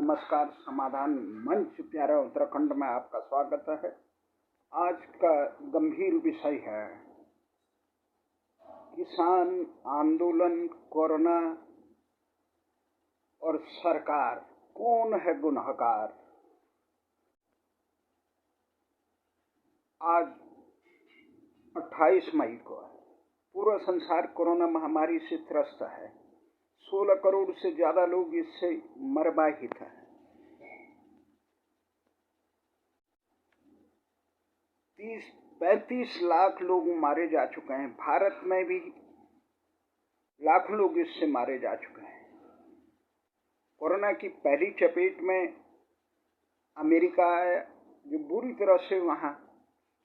नमस्कार। समाधान मंच प्यारा उत्तराखंड में आपका स्वागत है। आज का गंभीर विषय है किसान आंदोलन, कोरोना और सरकार, कौन है गुनहगार। आज 28 मई को है। पूरा संसार कोरोना महामारी से त्रस्त है। 16 करोड़ से ज्यादा लोग इससे मरवाहित हैं। 35 लाख लोग मारे जा चुके हैं। भारत में भी लाखों लोग इससे मारे जा चुके हैं। कोरोना की पहली चपेट में अमेरिका आया, जो बुरी तरह से वहां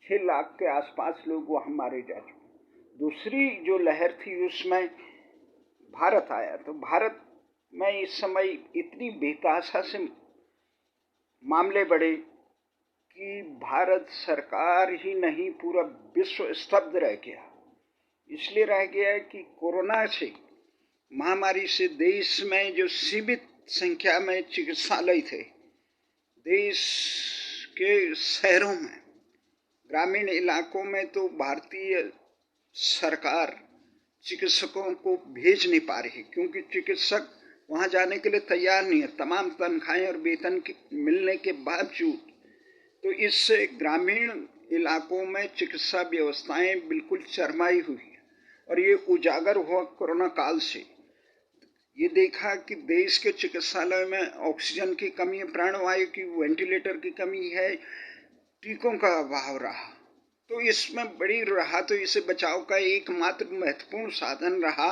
6 लाख के आसपास लोग वहां मारे जा चुके हैं। दूसरी जो लहर थी उसमें भारत आया, तो भारत में इस समय इतनी बेतहाशा से मामले बढ़े कि भारत सरकार ही नहीं, पूरा विश्व स्तब्ध रह गया। इसलिए रह गया कि कोरोना से, महामारी से देश में जो सीमित संख्या में चिकित्सालय थे, देश के शहरों में, ग्रामीण इलाकों में, तो भारतीय सरकार चिकित्सकों को भेज नहीं पा रही, क्योंकि चिकित्सक वहां जाने के लिए तैयार नहीं है, तमाम तनख्वाहें और वेतन मिलने के बावजूद। तो इससे ग्रामीण इलाकों में चिकित्सा व्यवस्थाएं बिल्कुल चरमाई हुई है। और ये उजागर हुआ कोरोना काल से। ये देखा कि देश के चिकित्सालय में ऑक्सीजन की कमी है, प्राणवायु की, वेंटिलेटर की कमी है, टीकों का अभाव रहा। तो इसमें बड़ी रहा, तो इसे बचाव का एकमात्र महत्वपूर्ण साधन रहा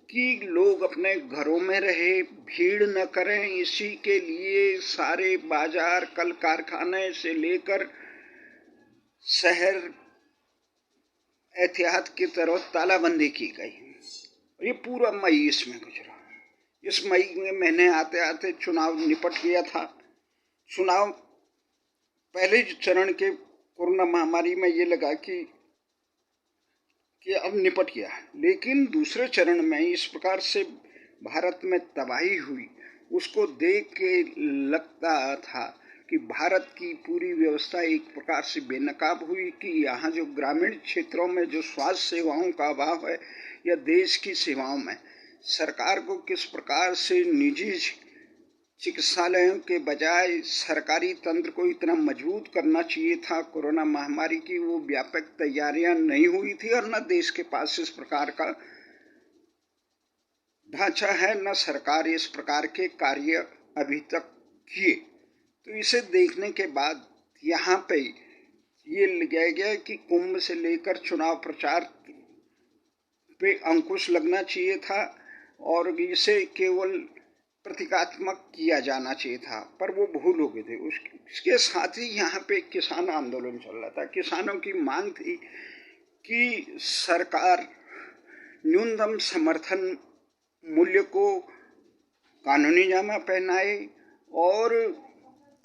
कि लोग अपने घरों में रहे, भीड़ न करें। इसी के लिए सारे बाजार, कल कारखाने से लेकर शहर एहतियात की तरह तालाबंदी की गई। ये पूरा मई इसमें गुजरा। इस मई में महीने आते आते चुनाव निपट गया था। चुनाव पहले चरण के कोरोना महामारी में ये लगा कि अब निपट गया, लेकिन दूसरे चरण में इस प्रकार से भारत में तबाही हुई, उसको देख के लगता था कि भारत की पूरी व्यवस्था एक प्रकार से बेनकाब हुई। कि यहाँ जो ग्रामीण क्षेत्रों में जो स्वास्थ्य सेवाओं का अभाव है, या देश की सेवाओं में सरकार को किस प्रकार से निजी चिकित्सालयों के बजाय सरकारी तंत्र को इतना मजबूत करना चाहिए था। कोरोना महामारी की वो व्यापक तैयारियां नहीं हुई थी, और न देश के पास इस प्रकार का ढांचा है, न सरकार इस प्रकार के कार्य अभी तक किए। तो इसे देखने के बाद यहाँ पे ये लगाया गया कि कुंभ से लेकर चुनाव प्रचार पे अंकुश लगना चाहिए था, और इसे केवल प्रतीकात्मक किया जाना चाहिए था, पर वो भूल हो गए थे। उसके साथ ही यहाँ पे किसान आंदोलन चल रहा था। किसानों की मांग थी कि सरकार न्यूनतम समर्थन मूल्य को कानूनी जामा पहनाए, और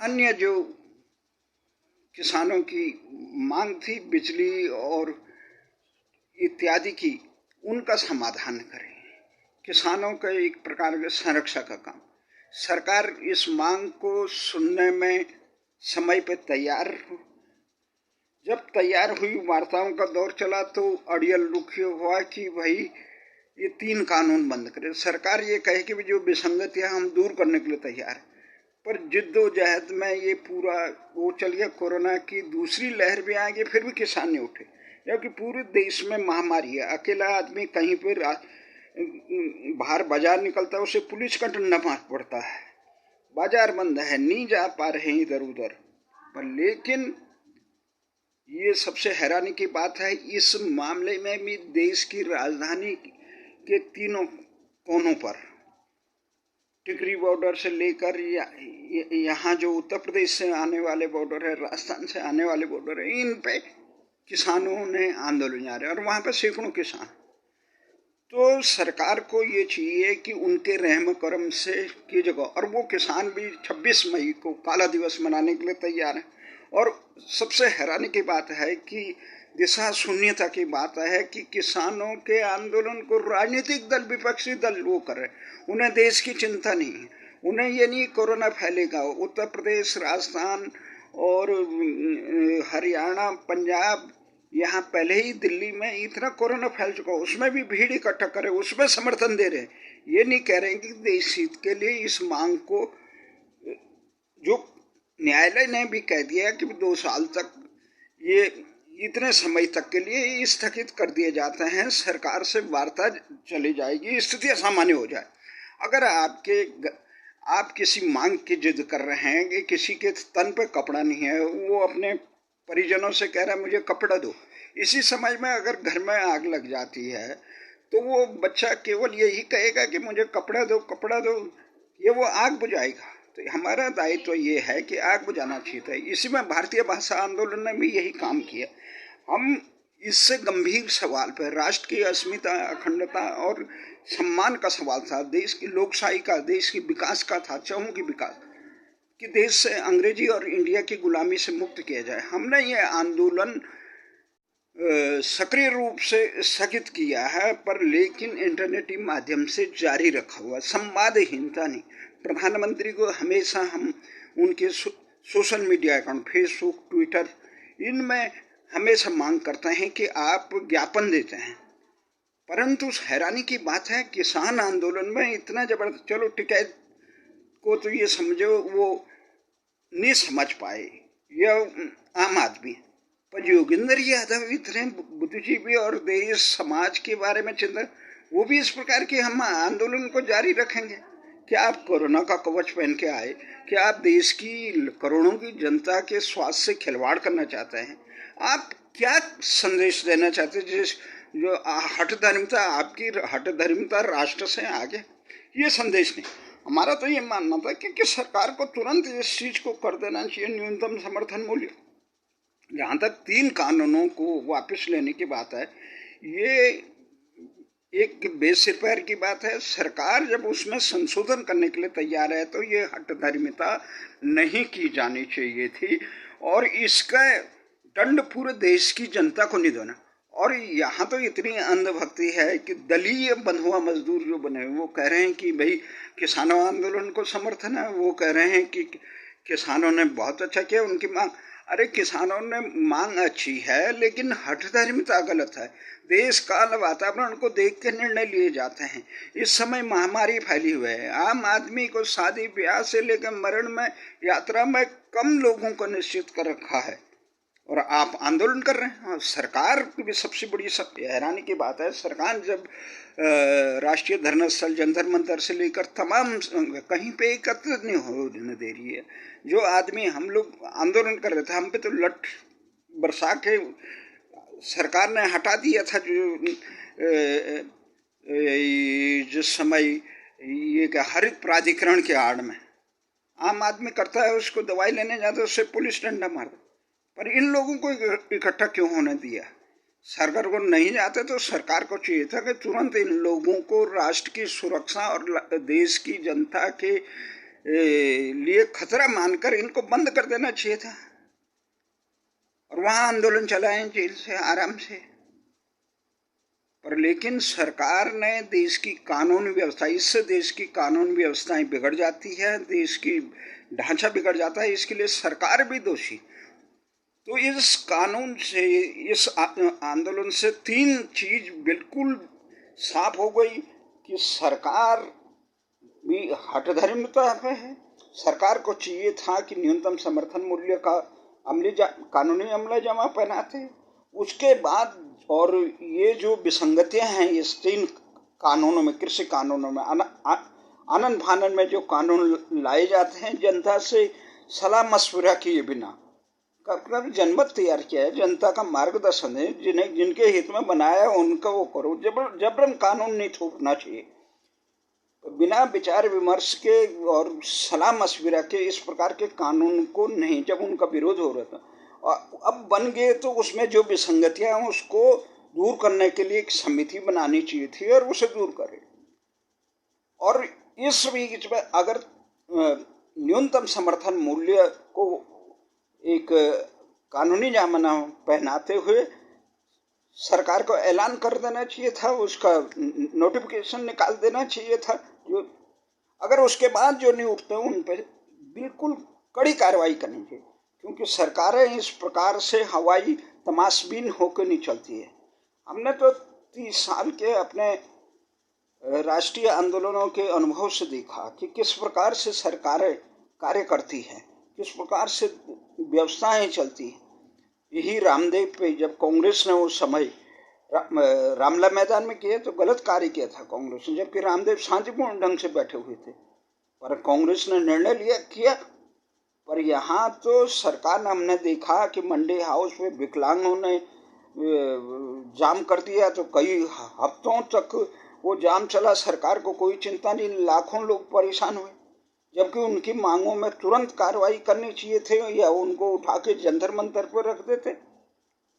अन्य जो किसानों की मांग थी, बिजली और इत्यादि की, उनका समाधान करे। किसानों का एक प्रकार के संरक्षण का काम। सरकार इस मांग को सुनने में समय पे तैयार हो। जब तैयार हुई, वार्ताओं का दौर चला, तो अड़ियल रुख हुआ कि भाई ये 3 कानून बंद करें। सरकार ये कहे कि जो विसंगति है हम दूर करने के लिए तैयार है, पर जिद्दोजहद में ये पूरा वो चल गया। कोरोना की दूसरी लहर भी आ गई, फिर भी किसान नहीं उठे, क्योंकि पूरे देश में महामारी है। अकेला आदमी कहीं पर बाहर बाजार निकलता है, उसे पुलिस का डंडा मार पड़ता है। बाजार बंद है, नहीं जा पा रहे हैं इधर उधर। पर लेकिन ये सबसे हैरानी की बात है, इस मामले में भी देश की राजधानी के तीनों कोनों पर, टिकरी बॉर्डर से लेकर यहाँ जो उत्तर प्रदेश से आने वाले बॉर्डर है, राजस्थान से आने वाले बॉर्डर है, इन पे किसानों ने आंदोलन जारी, और वहां पे सैकड़ों किसान। तो सरकार को ये चाहिए कि उनके रहम करम से की जगह, और वो किसान भी 26 मई को काला दिवस मनाने के लिए तैयार हैं। और सबसे हैरानी की बात है कि दिशा शून्यता की बात है कि किसानों के आंदोलन को राजनीतिक दल, विपक्षी दल वो कर रहे हैं। उन्हें देश की चिंता नहीं है, उन्हें ये नहीं कोरोना फैलेगा। उत्तर प्रदेश, राजस्थान और हरियाणा, पंजाब, यहाँ पहले ही दिल्ली में इतना कोरोना फैल चुका, उसमें भी भीड़ इकट्ठा करे, उसमें समर्थन दे रहे हैं। ये नहीं कह रहे हैं कि देश हित के लिए इस मांग को, जो न्यायालय ने भी कह दिया कि 2 साल तक ये इतने समय तक के लिए स्थगित कर दिए जाते हैं, सरकार से वार्ता चली जाएगी, स्थिति सामान्य हो जाए। अगर आप किसी मांग की जिद कर रहे हैं कि किसी के तन पे कपड़ा नहीं है, वो अपने परिजनों से कह रहा है मुझे कपड़ा दो, इसी समय में अगर घर में आग लग जाती है तो वो बच्चा केवल यही कहेगा कि मुझे कपड़ा दो, कपड़ा दो, ये वो आग बुझाएगा। तो हमारा दायित्व तो ये है कि आग बुझाना चाहिए था। इसी में भारतीय भाषा आंदोलन ने भी यही काम किया। हम इससे गंभीर सवाल पर, राष्ट्र की अस्मिता, अखंडता और सम्मान का सवाल था, देश की लोकशाही का, देश की विकास का था, चहुमुखी विकास, कि देश से अंग्रेजी और इंडिया की गुलामी से मुक्त किया जाए। हमने ये आंदोलन सक्रिय रूप से स्थगित किया है, पर लेकिन इंटरनेट माध्यम से जारी रखा हुआ, संवादहीनता नहीं। प्रधानमंत्री को हमेशा हम उनके social media account, Facebook, Twitter, इनमें हमेशा मांग करते हैं कि आप ज्ञापन देते हैं, परंतु हैरानी की बात है किसान आंदोलन में इतना जबरदस्त, चलो टिकैत को तो ये समझो वो नहीं समझ पाए, यह आम आदमी, पर योगेंद्र यादव इतने बुद्धिजीवी और देश समाज के बारे में चिंता, वो भी इस प्रकार के हम आंदोलन को जारी रखेंगे। क्या आप कोरोना का कवच पहन के आए? क्या आप देश की करोड़ों की जनता के स्वास्थ्य से खिलवाड़ करना चाहते हैं? आप क्या संदेश देना चाहते हैं? जो हठधर्मिता, आपकी हठधर्मिता राष्ट्र से आगे, ये संदेश नहीं। हमारा तो ये मानना था कि सरकार को तुरंत इस चीज को कर देना चाहिए, न्यूनतम समर्थन मूल्य। जहाँ तक 3 कानूनों को वापस लेने की बात है, ये एक बेसिर पैर की बात है। सरकार जब उसमें संशोधन करने के लिए तैयार है तो ये हठधर्मिता नहीं की जानी चाहिए थी, और इसका दंड पूरे देश की जनता को नहीं देना। और यहाँ तो इतनी अंधभक्ति है कि दलीय बंधुआ मजदूर जो बने, वो कह रहे हैं कि भाई किसानों आंदोलन को समर्थन है, वो कह रहे हैं कि किसानों ने बहुत अच्छा किया, उनकी मांग, अरे किसानों ने मांग अच्छी है, लेकिन हठधर्मिता गलत है। देश काल वातावरण को देख के निर्णय लिए जाते हैं। इस समय महामारी फैली हुई है, आम आदमी को शादी ब्याह से लेकर मरण में, यात्रा में कम लोगों को निश्चित कर रखा है, और आप आंदोलन कर रहे हैं। सरकार की भी सबसे बड़ी हैरानी की बात है, सरकार जब राष्ट्रीय धरना स्थल, जंतर मंतर से लेकर तमाम कहीं पे एकत्र नहीं होने दे रही है। जो आदमी, हम लोग आंदोलन कर रहे थे, हम पे तो लठ बरसा के सरकार ने हटा दिया था। जिस समय ये क्या हरित प्राधिकरण के आड़ में आम आदमी करता है, उसको दवाई लेने जाते उससे पुलिस डंडा मारता, पर इन लोगों को इकट्ठा क्यों होने दिया? सरकार को नहीं जाते तो सरकार को चाहिए था कि तुरंत इन लोगों को राष्ट्र की सुरक्षा और देश की जनता के लिए खतरा मानकर इनको बंद कर देना चाहिए था, और वहां आंदोलन चलाएं जेल से आराम से। पर लेकिन सरकार ने देश की कानून व्यवस्था, इससे देश की कानून व्यवस्थाएं बिगड़ जाती है, देश की ढांचा बिगड़ जाता है, इसके लिए सरकार भी दोषी। तो इस कानून से, इस आंदोलन से 3 चीज बिल्कुल साफ हो गई कि सरकार भी हठधर्मिता पे है। सरकार को चाहिए था कि न्यूनतम समर्थन मूल्य का कानूनी अमला-जमा पहनाते। उसके बाद, और ये जो विसंगतियां हैं इस 3 कानूनों में, कृषि कानूनों में, आनन फानन में जो कानून लाए जाते हैं, जनता से सलाह मशवरा किए बिना कब जनमत तैयार किया है, जनता का मार्गदर्शन है, जिनके हित में बनाया उनका वो करो। जबरन कानून नहीं थोपना चाहिए, बिना विचार विमर्श के और सलाह मशविरा के इस प्रकार के कानून को नहीं। जब उनका विरोध हो रहा था, और अब बन गए तो उसमें जो विसंगतियां हैं उसको दूर करने के लिए एक समिति बनानी चाहिए थी, और उसे दूर करे। और इस बीच में अगर न्यूनतम समर्थन मूल्य को एक कानूनी जामना पहनाते हुए सरकार को ऐलान कर देना चाहिए था, उसका नोटिफिकेशन निकाल देना चाहिए था, जो अगर उसके बाद जो नहीं उठते उन पर बिल्कुल कड़ी कार्रवाई करनी चाहिए, क्योंकि सरकारें इस प्रकार से हवाई तमाशबीन होकर नहीं चलती है। हमने तो 30 साल के अपने राष्ट्रीय आंदोलनों के अनुभव से देखा कि किस प्रकार से सरकारें कार्य करती हैं, किस प्रकार से व्यवस्थाएं चलती हैं। यही रामदेव पे जब कांग्रेस ने उस समय रामला मैदान में किया तो गलत कार्य किया था कांग्रेस ने, जबकि रामदेव शांतिपूर्ण ढंग से बैठे हुए थे, पर कांग्रेस ने निर्णय लिया किया। पर यहाँ तो सरकार ने, हमने देखा कि मंडी हाउस में विकलांगों ने जाम कर दिया, तो कई हफ्तों तक वो जाम चला, सरकार को कोई चिंता नहीं, लाखों लोग परेशान हुए, जबकि उनकी मांगों में तुरंत कार्रवाई करनी चाहिए थे या उनको उठा के जंतर मंतर पर रख देते,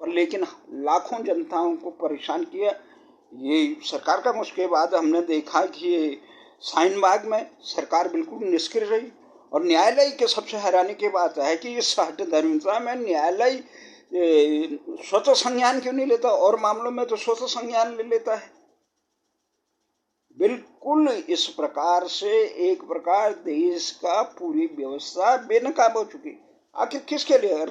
पर लेकिन लाखों जनताओं को परेशान किया ये सरकार का। उसके बाद हमने देखा कि ये शाहीन बाग में सरकार बिल्कुल निष्क्रिय रही। और न्यायालय के सबसे हैरानी की बात है कि इस हठधर्मिता में न्यायालय स्वतः संज्ञान क्यों नहीं लेता, और मामलों में तो स्वतः संज्ञान ले लेता है। बिल्कुल इस प्रकार से एक प्रकार देश का पूरी व्यवस्था बेनकाब हो चुकी। आखिर किसके लिए? अगर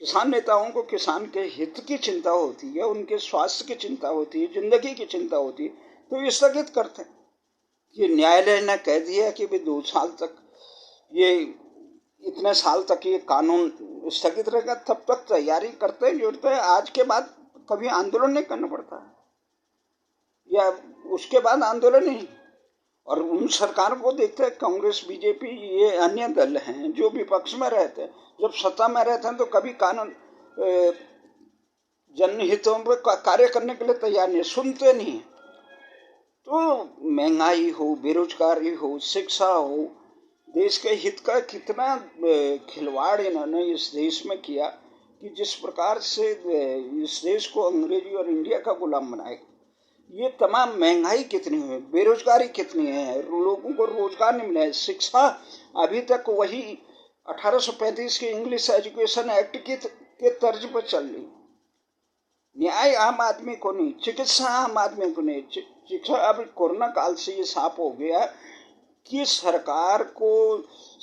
किसान नेताओं को किसान के हित की चिंता होती है, उनके स्वास्थ्य की चिंता होती है, जिंदगी की चिंता होती है, तो ये स्थगित करते हैं। ये न्यायालय ने कह दिया कि भाई 2 साल तक, ये इतने साल तक ये कानून स्थगित रहेगा, तब तक तैयारी करते जुड़ते हैं। आज के बाद कभी आंदोलन नहीं करना पड़ता है, या उसके बाद आंदोलन नहीं। और उन सरकारों को देखते हैं, कांग्रेस, बीजेपी, ये अन्य दल हैं जो विपक्ष में रहते हैं, जब सत्ता में रहते हैं तो कभी कानून जनहितों पर कार्य करने के लिए तैयार नहीं, सुनते नहीं। तो महंगाई हो, बेरोजगारी हो, शिक्षा हो, देश के हित का कितना खिलवाड़ इन्होंने इस देश में किया कि जिस प्रकार से इस देश को अंग्रेजी और इंडिया का गुलाम बनाए। ये तमाम महंगाई कितनी है, बेरोजगारी कितनी है, लोगों को रोजगार नहीं मिला है, शिक्षा अभी तक वही 1835 के इंग्लिश एजुकेशन एक्ट के तर्ज पर चल रही। न्याय आम आदमी को नहीं, चिकित्सा आम आदमी को नहीं। शिक्षा अब कोरोना काल से ये साफ हो गया कि सरकार को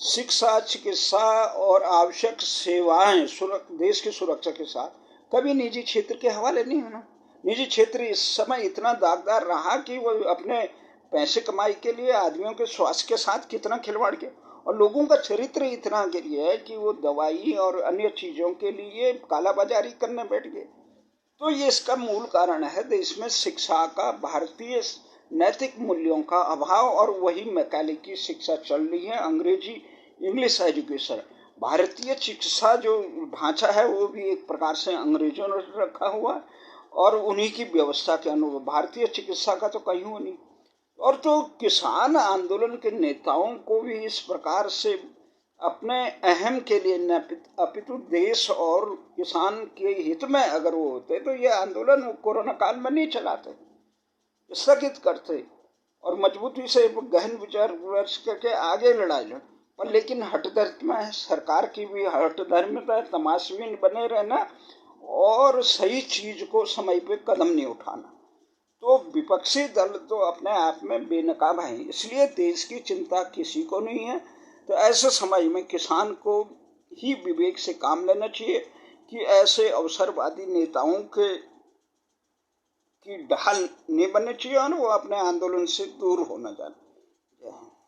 शिक्षा, चिकित्सा और आवश्यक सेवाएं देश की सुरक्षा के साथ कभी निजी क्षेत्र के हवाले नहीं होना। निजी क्षेत्र इस समय इतना दागदार रहा कि वो अपने पैसे कमाई के लिए आदमियों के स्वास्थ्य के साथ कितना खिलवाड़ किया, और लोगों का चरित्र इतना गिर गया है कि वो दवाई और अन्य चीजों के लिए कालाबाजारी करने बैठ गए। तो ये इसका मूल कारण है देश में शिक्षा का, भारतीय नैतिक मूल्यों का अभाव, और वही मैकाले की शिक्षा चल रही है, अंग्रेजी इंग्लिश एजुकेशन। भारतीय चिकित्सा जो ढांचा है वो भी एक प्रकार से अंग्रेजों ने रखा हुआ है, और उन्हीं की व्यवस्था के अनुरूप भारतीय चिकित्सा का तो कहीं हो नहीं। और तो किसान आंदोलन के नेताओं को भी इस प्रकार से अपने अहम के लिए न अपितु देश और किसान के हित में अगर वो होते तो ये आंदोलन कोरोना काल में नहीं चलाते, स्थगित करते और मजबूती से गहन विचार विमर्श करके आगे लड़ाई लड़। पर लेकिन हठधर्मिता है, सरकार की भी हठधर्मिता, तमाशबीन बने रहना और सही चीज को समय पे कदम नहीं उठाना। तो विपक्षी दल तो अपने आप में बेनकाब है, इसलिए देश की चिंता किसी को नहीं है। तो ऐसे समय में किसान को ही विवेक से काम लेना चाहिए कि ऐसे अवसरवादी नेताओं के की ढाल नहीं बननी चाहिए और वो अपने आंदोलन से दूर होना चाहिए।